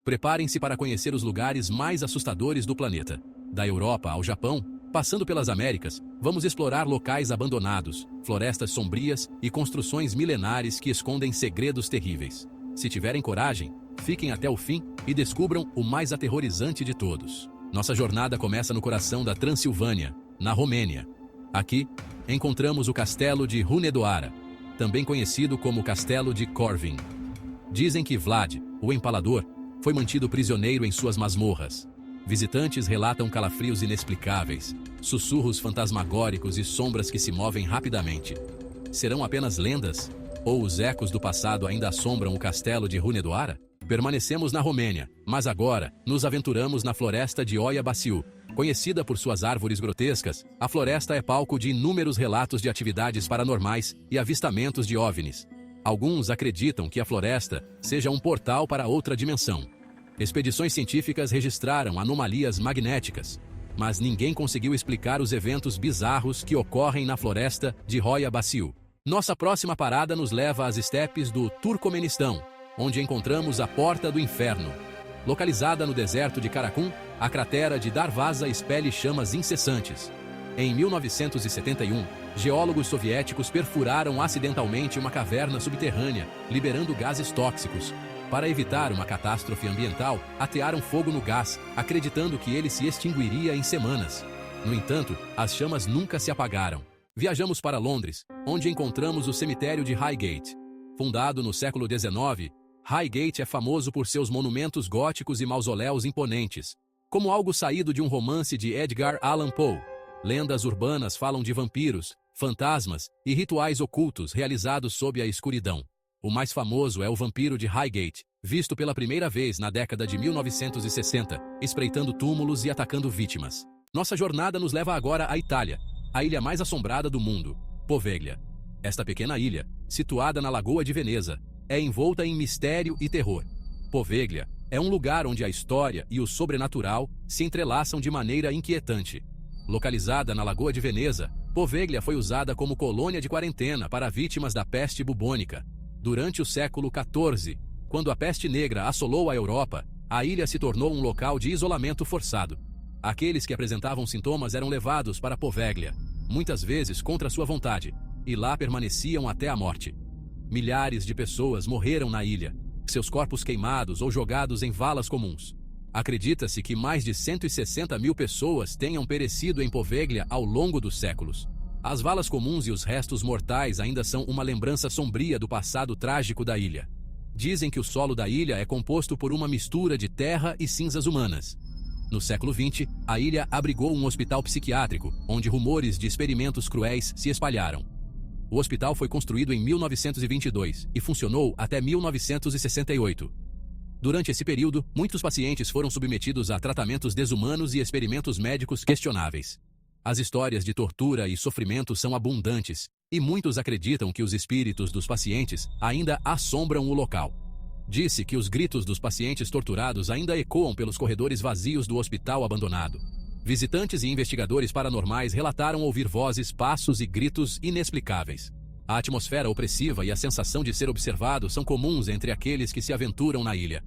Preparem-se para conhecer os lugares mais assustadores do planeta. Da Europa ao Japão, passando pelas Américas, vamos explorar locais abandonados, florestas sombrias e construções milenares que escondem segredos terríveis. Se tiverem coragem, fiquem até o fim e descubram o mais aterrorizante de todos. Nossa jornada começa no coração da Transilvânia, na Romênia. Aqui, encontramos o Castelo de Hunedoara, também conhecido como Castelo de Corvin. Dizem que Vlad, o Empalador, foi mantido prisioneiro em suas masmorras. Visitantes relatam calafrios inexplicáveis, sussurros fantasmagóricos e sombras que se movem rapidamente. Serão apenas lendas? Ou os ecos do passado ainda assombram o castelo de Hunedoara? Permanecemos na Romênia, mas agora nos aventuramos na floresta de Oia Baciu. Conhecida por suas árvores grotescas, a floresta é palco de inúmeros relatos de atividades paranormais e avistamentos de OVNIs. Alguns acreditam que a floresta seja um portal para outra dimensão. Expedições científicas registraram anomalias magnéticas, mas ninguém conseguiu explicar os eventos bizarros que ocorrem na floresta de Oia Baciu. Nossa próxima parada nos leva às estepes do Turcomenistão, onde encontramos a Porta do Inferno. Localizada no deserto de Karakum, a cratera de Darvaza expele chamas incessantes. Em 1971, geólogos soviéticos perfuraram acidentalmente uma caverna subterrânea, liberando gases tóxicos. Para evitar uma catástrofe ambiental, atearam fogo no gás, acreditando que ele se extinguiria em semanas. No entanto, as chamas nunca se apagaram. Viajamos para Londres, onde encontramos o cemitério de Highgate. Fundado no século XIX, Highgate é famoso por seus monumentos góticos e mausoléus imponentes, como algo saído de um romance de Edgar Allan Poe. Lendas urbanas falam de vampiros, fantasmas e rituais ocultos realizados sob a escuridão. O mais famoso é o vampiro de Highgate, visto pela primeira vez na década de 1960, espreitando túmulos e atacando vítimas. Nossa jornada nos leva agora à Itália, a ilha mais assombrada do mundo, Poveglia. Esta pequena ilha, situada na Lagoa de Veneza, é envolta em mistério e terror. Poveglia é um lugar onde a história e o sobrenatural se entrelaçam de maneira inquietante. Localizada na Lagoa de Veneza, Poveglia foi usada como colônia de quarentena para vítimas da peste bubônica. Durante o século XIV, quando a peste negra assolou a Europa, a ilha se tornou um local de isolamento forçado. Aqueles que apresentavam sintomas eram levados para Poveglia, muitas vezes contra sua vontade, e lá permaneciam até a morte. Milhares de pessoas morreram na ilha, seus corpos queimados ou jogados em valas comuns. Acredita-se que mais de 160 mil pessoas tenham perecido em Poveglia ao longo dos séculos. As valas comuns e os restos mortais ainda são uma lembrança sombria do passado trágico da ilha. Dizem que o solo da ilha é composto por uma mistura de terra e cinzas humanas. No século XX, a ilha abrigou um hospital psiquiátrico, onde rumores de experimentos cruéis se espalharam. O hospital foi construído em 1922 e funcionou até 1968. Durante esse período, muitos pacientes foram submetidos a tratamentos desumanos e experimentos médicos questionáveis. As histórias de tortura e sofrimento são abundantes, e muitos acreditam que os espíritos dos pacientes ainda assombram o local. Disse que os gritos dos pacientes torturados ainda ecoam pelos corredores vazios do hospital abandonado. Visitantes e investigadores paranormais relataram ouvir vozes, passos e gritos inexplicáveis. A atmosfera opressiva e a sensação de ser observado são comuns entre aqueles que se aventuram na ilha.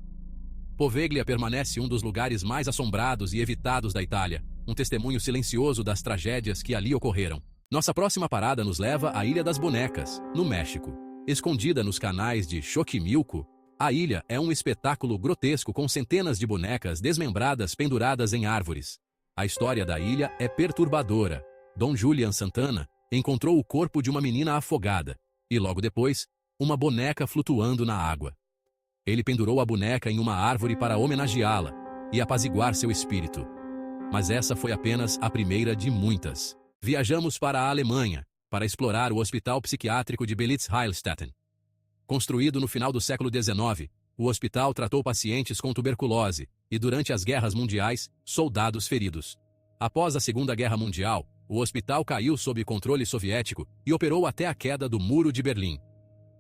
Poveglia permanece um dos lugares mais assombrados e evitados da Itália, um testemunho silencioso das tragédias que ali ocorreram. Nossa próxima parada nos leva à Ilha das Bonecas, no México. Escondida nos canais de Xochimilco, a ilha é um espetáculo grotesco com centenas de bonecas desmembradas penduradas em árvores. A história da ilha é perturbadora. Dom Julian Santana encontrou o corpo de uma menina afogada e, logo depois, uma boneca flutuando na água. Ele pendurou a boneca em uma árvore para homenageá-la e apaziguar seu espírito. Mas essa foi apenas a primeira de muitas. Viajamos para a Alemanha para explorar o Hospital Psiquiátrico de Belitz-Heilstätten. Construído no final do século XIX, o hospital tratou pacientes com tuberculose e, durante as guerras mundiais, soldados feridos. Após a Segunda Guerra Mundial, o hospital caiu sob controle soviético e operou até a queda do Muro de Berlim.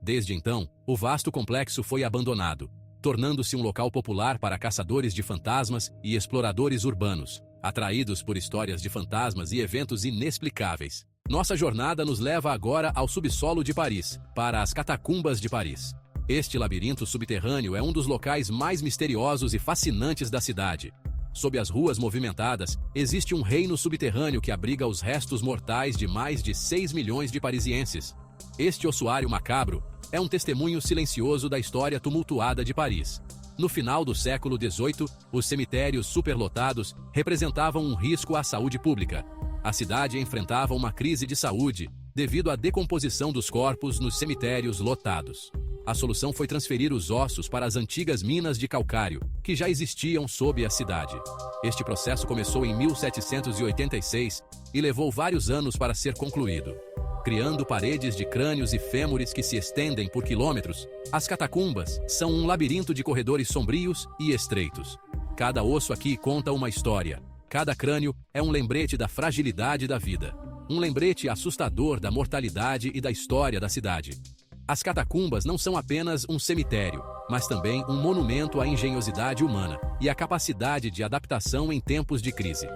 Desde então, o vasto complexo foi abandonado, tornando-se um local popular para caçadores de fantasmas e exploradores urbanos, atraídos por histórias de fantasmas e eventos inexplicáveis. Nossa jornada nos leva agora ao subsolo de Paris, para as Catacumbas de Paris. Este labirinto subterrâneo é um dos locais mais misteriosos e fascinantes da cidade. Sob as ruas movimentadas, existe um reino subterrâneo que abriga os restos mortais de mais de 6 milhões de parisienses. Este ossuário macabro é um testemunho silencioso da história tumultuada de Paris. No final do século XVIII, os cemitérios superlotados representavam um risco à saúde pública. A cidade enfrentava uma crise de saúde devido à decomposição dos corpos nos cemitérios lotados. A solução foi transferir os ossos para as antigas minas de calcário, que já existiam sob a cidade. Este processo começou em 1786 e levou vários anos para ser concluído. Criando paredes de crânios e fêmures que se estendem por quilômetros, as catacumbas são um labirinto de corredores sombrios e estreitos. Cada osso aqui conta uma história. Cada crânio é um lembrete da fragilidade da vida. Um lembrete assustador da mortalidade e da história da cidade. As catacumbas não são apenas um cemitério, mas também um monumento à engenhosidade humana e à capacidade de adaptação em tempos de crise.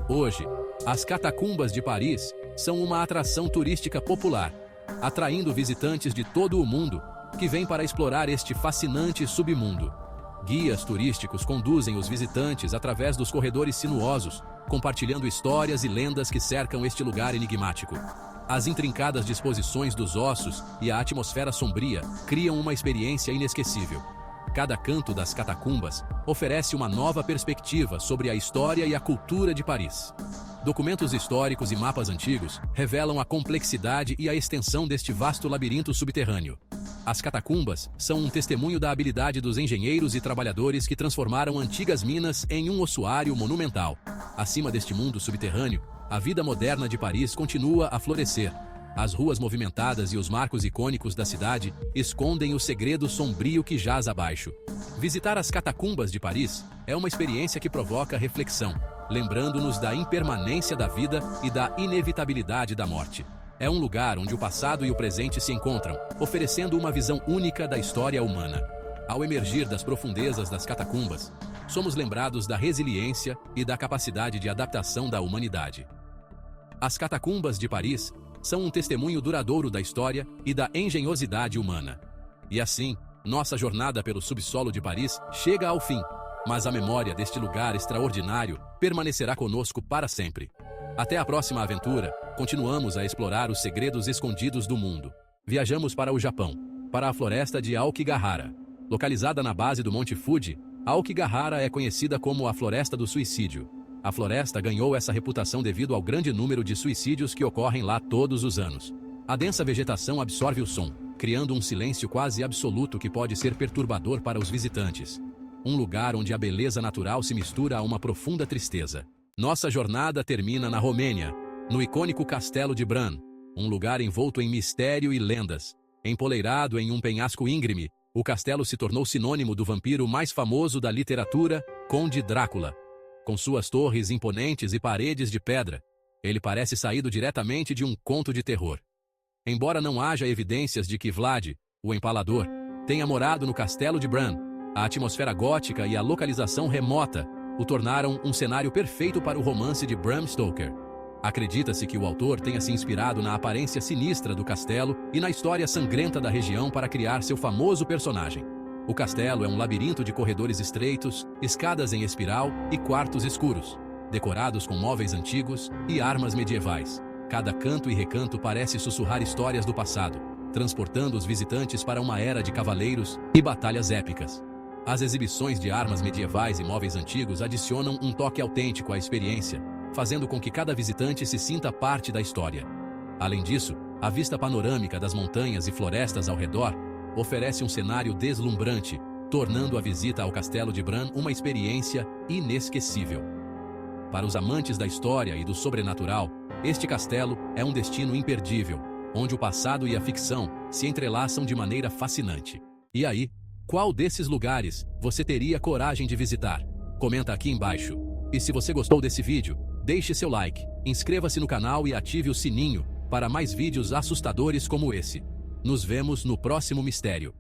Hoje, as catacumbas de Paris são uma atração turística popular, atraindo visitantes de todo o mundo que vêm para explorar este fascinante submundo. Guias turísticos conduzem os visitantes através dos corredores sinuosos, compartilhando histórias e lendas que cercam este lugar enigmático. As intrincadas disposições dos ossos e a atmosfera sombria criam uma experiência inesquecível. Cada canto das catacumbas oferece uma nova perspectiva sobre a história e a cultura de Paris. Documentos históricos e mapas antigos revelam a complexidade e a extensão deste vasto labirinto subterrâneo. As catacumbas são um testemunho da habilidade dos engenheiros e trabalhadores que transformaram antigas minas em um ossuário monumental. Acima deste mundo subterrâneo, a vida moderna de Paris continua a florescer. As ruas movimentadas e os marcos icônicos da cidade escondem o segredo sombrio que jaz abaixo. Visitar as catacumbas de Paris é uma experiência que provoca reflexão, lembrando-nos da impermanência da vida e da inevitabilidade da morte. É um lugar onde o passado e o presente se encontram, oferecendo uma visão única da história humana. Ao emergir das profundezas das catacumbas, somos lembrados da resiliência e da capacidade de adaptação da humanidade. As catacumbas de Paris são um testemunho duradouro da história e da engenhosidade humana. E assim, nossa jornada pelo subsolo de Paris chega ao fim, mas a memória deste lugar extraordinário permanecerá conosco para sempre. Até a próxima aventura, continuamos a explorar os segredos escondidos do mundo. Viajamos para o Japão, para a floresta de Aokigahara. Localizada na base do Monte Fuji, Aokigahara é conhecida como a Floresta do Suicídio. A floresta ganhou essa reputação devido ao grande número de suicídios que ocorrem lá todos os anos. A densa vegetação absorve o som, criando um silêncio quase absoluto que pode ser perturbador para os visitantes. Um lugar onde a beleza natural se mistura a uma profunda tristeza. Nossa jornada termina na Romênia, no icônico Castelo de Bran, um lugar envolto em mistério e lendas. Empoleirado em um penhasco íngreme, o castelo se tornou sinônimo do vampiro mais famoso da literatura, Conde Drácula. Com suas torres imponentes e paredes de pedra, ele parece saído diretamente de um conto de terror. Embora não haja evidências de que Vlad, o Empalador, tenha morado no castelo de Bran, a atmosfera gótica e a localização remota o tornaram um cenário perfeito para o romance de Bram Stoker. Acredita-se que o autor tenha se inspirado na aparência sinistra do castelo e na história sangrenta da região para criar seu famoso personagem. O castelo é um labirinto de corredores estreitos, escadas em espiral e quartos escuros, decorados com móveis antigos e armas medievais. Cada canto e recanto parece sussurrar histórias do passado, transportando os visitantes para uma era de cavaleiros e batalhas épicas. As exibições de armas medievais e móveis antigos adicionam um toque autêntico à experiência, fazendo com que cada visitante se sinta parte da história. Além disso, a vista panorâmica das montanhas e florestas ao redor oferece um cenário deslumbrante, tornando a visita ao Castelo de Bran uma experiência inesquecível. Para os amantes da história e do sobrenatural, este castelo é um destino imperdível, onde o passado e a ficção se entrelaçam de maneira fascinante. E aí, qual desses lugares você teria coragem de visitar? Comenta aqui embaixo. E se você gostou desse vídeo, deixe seu like, inscreva-se no canal e ative o sininho para mais vídeos assustadores como esse. Nos vemos no próximo mistério.